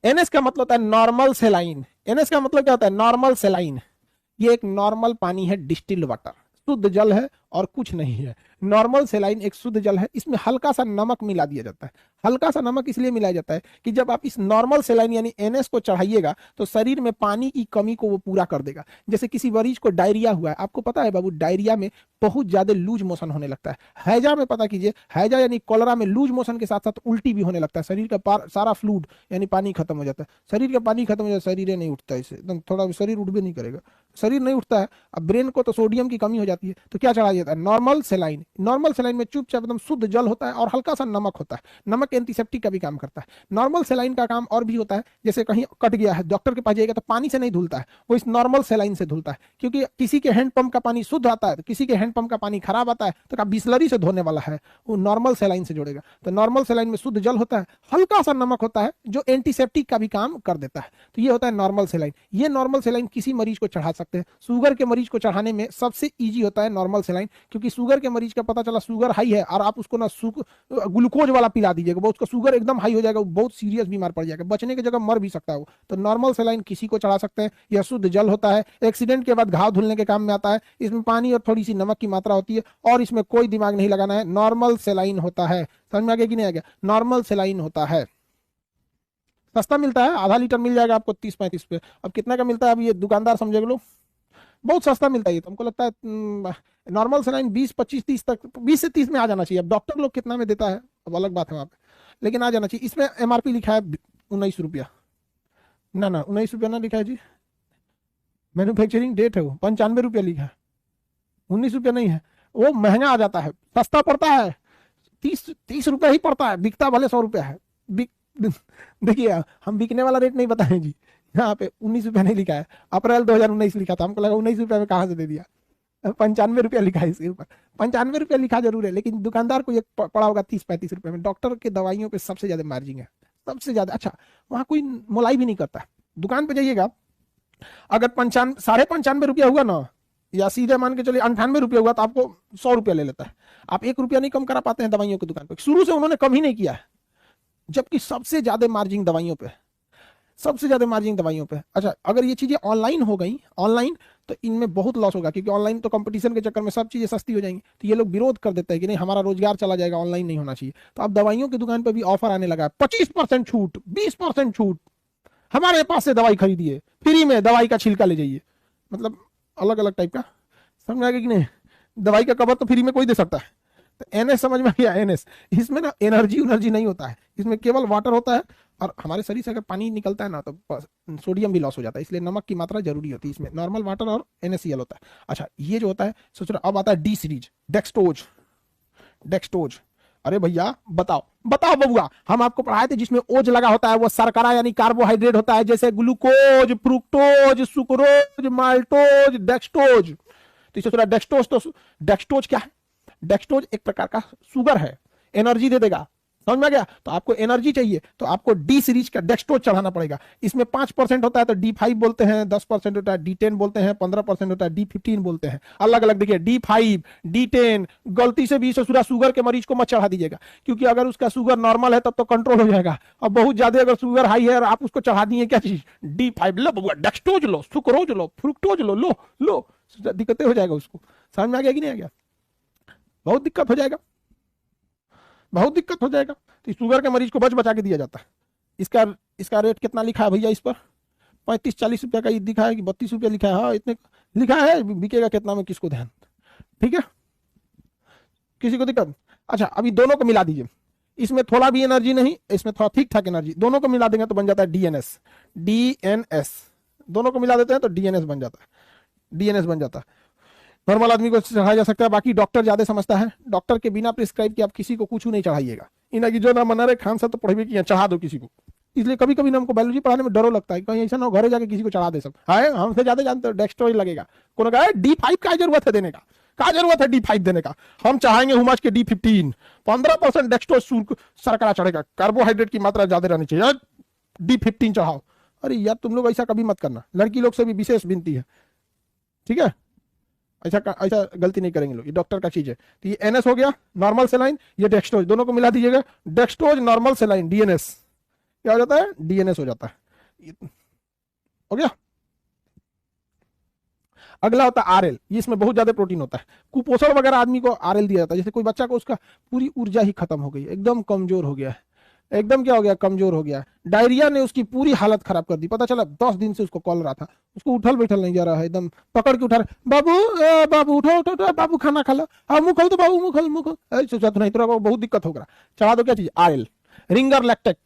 NS का मतलब होता है नॉर्मल सेलाइन। एनएस का मतलब क्या होता है? Normal saline. ये एक नॉर्मल पानी है, डिस्टिल्ड वाटर, शुद्ध जल है और कुछ नहीं है। नॉर्मल सेलाइन एक शुद्ध जल है, इसमें हल्का सा नमक मिला दिया जाता है। हल्का सा नमक इसलिए मिलाया जाता है कि जब आप इस नॉर्मल सेलाइन यानी एनएस को चढ़ाइएगा तो शरीर में पानी की कमी को वो पूरा कर देगा। जैसे किसी मरीज को डायरिया हुआ है, आपको पता है बाबू, डायरिया में बहुत ज्यादा लूज मोशन होने लगता है। हैजा में पता कीजिए, हैजा यानी कॉलरा में लूज मोशन के साथ साथ उल्टी भी होने लगता है। शरीर का सारा फ्लूड यानी पानी खत्म हो जाता है। शरीर का पानी खत्म हो जाता है, शरीर नहीं उठता, इसे एकदम थोड़ा भी शरीर उठ भी नहीं करेगा, शरीर नहीं उठता है। अब ब्रेन को तो सोडियम की कमी हो जाती है, तो क्या चढ़ाया जाता है? Normal saline. नॉर्मल सेलाइन में चुपचाप एकदम शुद्ध जल होता है और हल्का सा नमक होता है। नमक एंटीसेप्टिक का भी काम करता है। नॉर्मल सेलाइन का काम और भी होता है, जैसे कहीं कट गया है, डॉक्टर के पास जाइएगा तो पानी से नहीं धुलता है, वो इस नॉर्मल सेलाइन से धुलता है। क्योंकि किसी के हैंडपंप का पानी शुद्ध आता है तो किसी के हैंडपंप का पानी खराब आता है, तो क्या बिस्लरी से धोने वाला है, वो नॉर्मल सेलाइन से जोड़ेगा। तो नॉर्मल सेलाइन में शुद्ध जल होता है, हल्का सा नमक होता है जो एंटीसेप्टिक का भी काम कर देता है। तो ये होता है नॉर्मल सेलाइन। ये नॉर्मल सेलाइन किसी मरीज को चढ़ा सकते हैं। शुगर के मरीज को चढ़ाने में सबसे इजी होता है नॉर्मल सेलाइन, क्योंकि शुगर के मरीज का पता चला शुगर हाई है और आप उसको ना ग्लूकोज वाला पिला दीजिएगा, वो उसका शुगर एकदम हाई हो जाएगा, वो बहुत सीरियस बीमार पड़ जाएगा, बचने की जगह मर भी सकता है वो। तो नॉर्मल सेलाइन किसी को चढ़ा सकते हैं। यह शुद्ध जल होता है, एक्सीडेंट के बाद घाव धुलने के काम में आता है। इसमें पानी और थोड़ी सी नमक की मात्रा होती है और इसमें कोई दिमाग नहीं लगाना है, नॉर्मल सेलाइन होता है। समझ में आ गया कि नहीं आ गया? नॉर्मल सेलाइन होता है, सस्ता मिलता है, आधा लीटर मिल जाएगा आपको 30-35 पे। अब कितना का मिलता है अब ये दुकानदार समझे लो, बहुत सस्ता मिलता है ये तो। हमको लगता है नॉर्मल सेलाइन 20-25-30 तक, 20 से 30 में आ जाना चाहिए। अब डॉक्टर लोग कितना में देता है अब अलग बात है वहाँ पे, लेकिन आ जाना चाहिए। इसमें एमआरपी लिखा है 19 रुपया। ना ना, 19 रुपया ना लिखा है जी, मैन्युफैक्चरिंग डेट है वो, 95 रुपया लिखा है, 19 रुपया नहीं है। वो महंगा आ जाता है, सस्ता पड़ता है 30-30 रुपया ही पड़ता है, बिकता भले 100 रुपया है। बिक देखिए, हम बिकने वाला रेट नहीं बताएं जी, यहाँ पे 19 रुपया नहीं लिखा है। अप्रैल 2019 लिखा था, हमको लगा 19 रुपया में कहाँ से दे दिया। 95 रुपया लिखा है इसके ऊपर। 95 रुपया लिखा जरूर है, लेकिन दुकानदार को ये पड़ा होगा 30-35 रुपये में। डॉक्टर के दवाइयों पे सबसे ज्यादा मार्जिन है, सबसे ज्यादा। अच्छा, वहां कोई मोलाई भी नहीं करता। दुकान पे जाइएगा, अगर 95 रुपया हुआ ना, या सीधे मान के चलिए 98 रुपया हुआ, तो आपको 100 रुपया ले लेता है। आप 1 रुपया नहीं कम करा पाते हैं दवाइयों की दुकान पर, शुरू से उन्होंने कम ही नहीं किया है, जबकि सबसे ज्यादा मार्जिन दवाइयों पे, सबसे ज्यादा मार्जिन दवाइयों पे। अच्छा, अगर ये चीजें ऑनलाइन हो गई, ऑनलाइन, तो इनमें बहुत लॉस होगा, क्योंकि ऑनलाइन तो कंपटीशन के चक्कर में सब चीजें सस्ती हो जाएंगी, तो ये लोग विरोध कर देते हैं कि नहीं, हमारा रोजगार चला जाएगा, ऑनलाइन नहीं होना चाहिए। तो अब दवाइयों की दुकान पर भी ऑफर आने लगा है, 25% छूट, 20% छूट, हमारे पास से दवाई खरीदिए, फ्री में दवाई का छिलका ले जाइए। मतलब अलग अलग टाइप का, समझ में आ गया कि नहीं? दवाई का कवर तो फ्री में कोई दे सकता है। तो एनएस समझ में आ गया? एनएस, इसमें ना एनर्जी नहीं होता है, इसमें केवल वाटर होता है। और हमारे शरीर से अगर पानी निकलता है ना, तो सोडियम भी लॉस हो जाता है, इसलिए नमक की मात्रा जरूरी होती है। इसमें नॉर्मल वाटर और NaCl होता है। अच्छा, ये जो होता है, सोच रहे अब आता है डी सीरीज, डेक्सटोज। डेक्सटोज, अरे भैया बताओ बताओ बबुआ, हम आपको पढ़ाए थे जिसमें ओज लगा होता है, वो शर्करा यानी कार्बोहाइड्रेट होता है, जैसे ग्लूकोज, फ्रुक्टोज, सुक्रोज, माल्टोज, डेक्सटोज। तो इसे थोड़ा डेक्सटोज, तो डेक्सटोज क्या है? डेक्सटोज एक प्रकार का शुगर है, एनर्जी दे देगा। समझ में आ गया? तो आपको एनर्जी चाहिए तो आपको डी सीरीज का डेक्सटोज चढ़ाना पड़ेगा। इसमें 5% होता है तो D5 बोलते हैं, 10% होता है D10 बोलते हैं, 15% होता है D15 बोलते हैं, अलग अलग। देखिए, D5, D10, गलती से भी शुगर के मरीज को मत चढ़ा दीजिएगा, क्योंकि अगर उसका शुगर नॉर्मल है तब तो कंट्रोल हो जाएगा, और बहुत ज्यादा अगर शुगर हाई है और आप उसको चढ़ा दिए क्या चीज, D5 लो बबुआ, डेक्सटोज लो, सुक्रोज लो, फ्रुक्टोज लो, लो लो, दिक्कतें हो जाएगा उसको। समझ में आ गया कि नहीं आ गया? बहुत दिक्कत हो जाएगा, बहुत दिक्कत हो जाएगा। तो शुगर के मरीज को बच बचा के दिया जाता है। इसका इसका रेट कितना लिखा है भैया इस पर? 35-40 रुपया का दिखा है कि 32 रुपया लिखा है? हाँ, इतने लिखा है, बिकेगा कितना में किसको ध्यान? ठीक है, किसी को दिक्कत? अच्छा, अभी दोनों को मिला दीजिए, इसमें थोड़ा भी एनर्जी नहीं, इसमें थोड़ा ठीक ठाक एनर्जी, दोनों को मिला देंगे तो बन जाता है डीएनएस। डीएनएस दोनों को मिला देते हैं तो डीएनएस बन जाता है, डीएनएस बन जाता है। नॉर्मल आदमी को चढ़ाया जा सकता है, बाकी डॉक्टर ज्यादा समझता है। डॉक्टर के बिना प्रिस्क्राइब के आप किसी को कुछ नहीं चढ़ाइएगा। इनकी जो ना मना रहे खान साहब तो पढ़े कि चढ़ा दो किसी को, इसलिए कभी कभी ना हमको बायोलॉजी पढ़ाने में डरो लगता है, कहीं ऐसा ना घरे जाके किसी को चढ़ा दे। सब हाय हमसे ज्यादा जानते हो, डेक्सट्रोज लगेगा, कोनो कहा D5 का जरूरत है देने का, क्या जरूरत है D5 देने का? हम चाहेंगे हुमाच के D15, 15% डेक्सट्रोज शर्करा चढ़ेगा, कार्बोहाइड्रेट की मात्रा ज्यादा रहनी चाहिए, D15 चढ़ाओ। अरे यार, तुम लोग ऐसा कभी मत करना, लड़की लोग से भी विशेष विनती है, ठीक है? ऐसा गलती नहीं करेंगे लोग, ये डॉक्टर का चीज है। तो ये एनएस हो गया, नॉर्मल सेलाइन, ये डेक्सटोज, दोनों को मिला दीजिएगा, डेक्सटोज नॉर्मल सेलाइन, डीएनएस। क्या हो जाता है, डीएनएस हो जाता है। हो गया। अगला होता है आरएल, ये इसमें बहुत ज्यादा प्रोटीन होता है। कुपोषण वगैरह आदमी को आरएल दिया जाता है, जैसे कोई बच्चा को उसका पूरी ऊर्जा ही खत्म हो गई, एकदम कमजोर हो गया है, एकदम क्या हो गया, कमजोर हो गया, डायरिया ने उसकी पूरी हालत खराब कर दी, पता चला 10 दिन से उसको कॉल रहा था, उसको उठल बैठल नहीं जा रहा है, एकदम पकड़ के उठा रहे, बाबू बाबू उठो उठो उठो, बाबू खाना खा लो, हाँ मुंह खोल दो बाबू, मुंह खोल, सोचा तो नहीं तो बहुत दिक्कत होगा, चढ़ा दो क्या चीज, R L, Ringer lactate,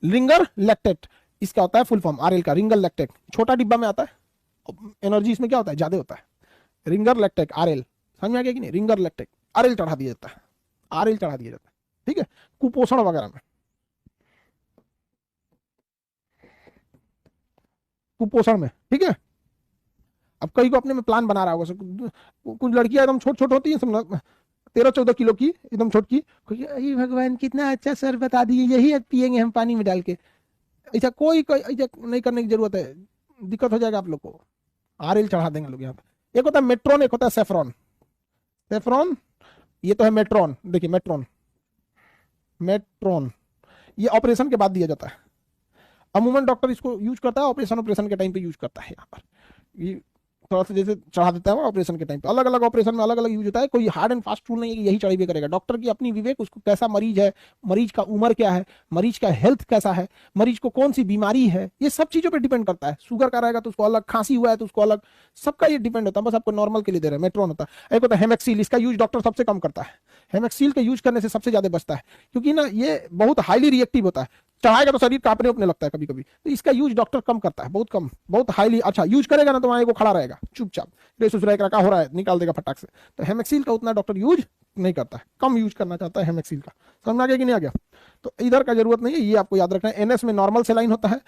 Ringer lactate इसका होता है फुल फॉर्म आरएल का, रिंगर लैक्टेट, छोटा डिब्बा में आता है, एनर्जी इसमें क्या होता है, ज्यादा होता है, रिंगर लैक्टेट आरएल, समझ में आ गया कि नहीं, रिंगर लैक्टेट आरएल चढ़ा दिया जाता है, आरएल चढ़ा दिया जाता है, ठीक है, कुपोषण वगैरह में, कुपोषण में, ठीक है। अब कई को अपने में प्लान बना रहा होगा, कुछ लड़कियां एकदम छोट छोट होती है, 13-14 किलो की, एकदम छोटकी, भगवान कितना अच्छा सर बता दिए, यही अब पियेंगे हम पानी में डाल के, ऐसा कोई कोई ऐसा नहीं करने की जरूरत है, दिक्कत हो जाएगा आप लोग को, आरएल चढ़ा देंगे लोग यहाँ पे। एक होता है मेट्रोन, एक होता है सेफ्रॉन, सेफ्रॉन ये तो है मेट्रोन, देखिए मेट्रोन, मेट्रोन ये ऑपरेशन के बाद दिया जाता है, अमूमन डॉक्टर इसको यूज करता है ऑपरेशन, ऑपरेशन के टाइम पे यूज करता है यहाँ पर, ये थोड़ा सा जैसे चढ़ा देता है ऑपरेशन के टाइम पे, अलग अलग ऑपरेशन में अलग अलग यूज होता है, कोई हार्ड एंड फास्ट रूल नहीं है कि यही चढ़ाई करेगा, डॉक्टर की अपनी विवेक, उसको कैसा मरीज है, मरीज का उम्र क्या है, मरीज का हेल्थ कैसा है, मरीज को कौन सी बीमारी है, ये सब चीजों पे डिपेंड करता है, शुगर का रहेगा तो उसको अलग, खांसी हुआ है तो उसको अलग, सबका ये डिपेंड होता है, बस आपको नॉर्मल के लिए दे रहे हैं, मेट्रोन होता है। एक होता है हेमेक्सिल, इसका यूज डॉक्टर सबसे कम करता है, हेमेक्सिल का यूज करने से सबसे ज्यादा बचता है, क्योंकि ना ये बहुत हाईली रिएक्टिव होता है, चढ़ाएगा तो शरीर कांपने उपने लगता है कभी कभी, तो इसका यूज डॉक्टर कम करता है, बहुत कम, बहुत हाईली, अच्छा यूज करेगा ना तो वहां वो खड़ा रहेगा चुपचाप, क्या हो रहा है निकाल देगा फटाक से, तो हेमेक्सिल का उतना डॉक्टर यूज नहीं करता है, कम यूज करना चाहता है हेमेक्सिल का, समझ आ गया कि नहीं आ गया। तो इधर का जरूरत नहीं है, ये आपको याद रखना है। एनएस में नॉर्मल सेलाइन होता है,